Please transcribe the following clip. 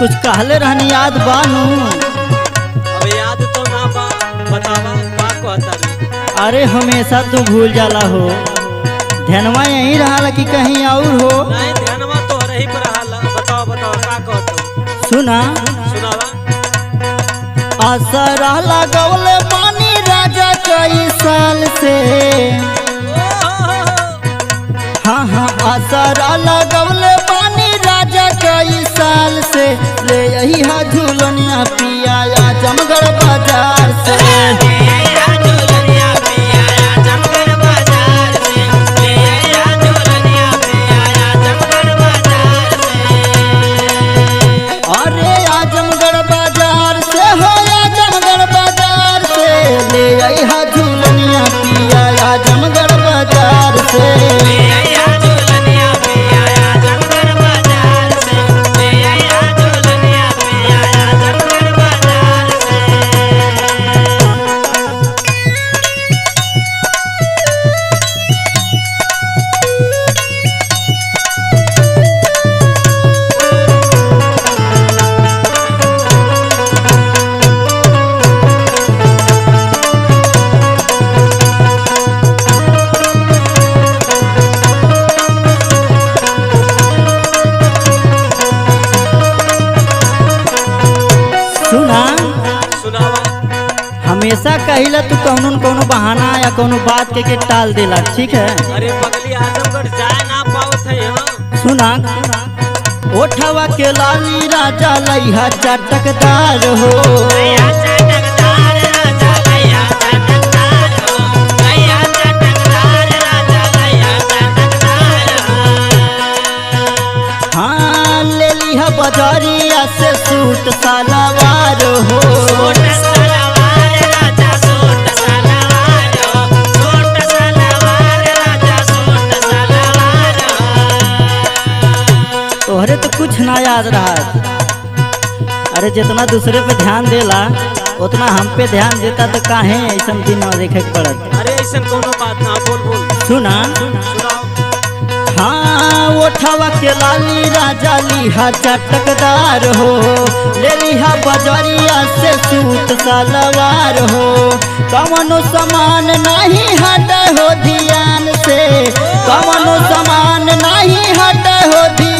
कुछ कहले रहनी याद बानू। अब याद तो ना बा, बतावा का कहता रे। अरे हमेशा तू भूल जाला हो, ध्यानवा यहीं रहा कि कहीं और हो। नहीं ध्यानवा तो रही पर रहा। बताओ बताओ का कहता। सुना सुनावा। आसरा लगौले पानी राजा कई साल से। हाँ हाँ आसरा लगौले पानी राजा कई साल से। ले यही हा झूलनिया पिया आजमगढ़ बाजार से। अरे आजमगढ़ बाजार से हो, आजमगढ़ बाजार से। ले यही हा झूलनिया पिया आजमगढ़ बाजार से। सुना सुनावा। हमेशा कहिला तू कौनो न कौनो बहाना या कौनो बात के टाल देला, ठीक है। अरे पगली आजमगढ़ जाए ना पावत है यहाँ। सुना ओठवा के लाली राजा लइहा चटकदार हो। हाँ ले लिहा बजारिया से सूट सलवार हो। तोहरे तो कुछ ना याद रहा। अरे जितना दूसरे पे ध्यान देला उतना हम पे ध्यान देता तो काहे ऐसा दिन न देखे के पड़त। अरे ऐसा कोनो बात ना, बोल बोल। सुना सुनाओ। हाँ ओठवा के लाली राजा लिहा चटकदार हो। ले लिहा बजरिया से सूट सलवार हो। कवनो सामान नहीं हटे हो ध्यान से, कवनो सामान नहीं हटे हो ध्यान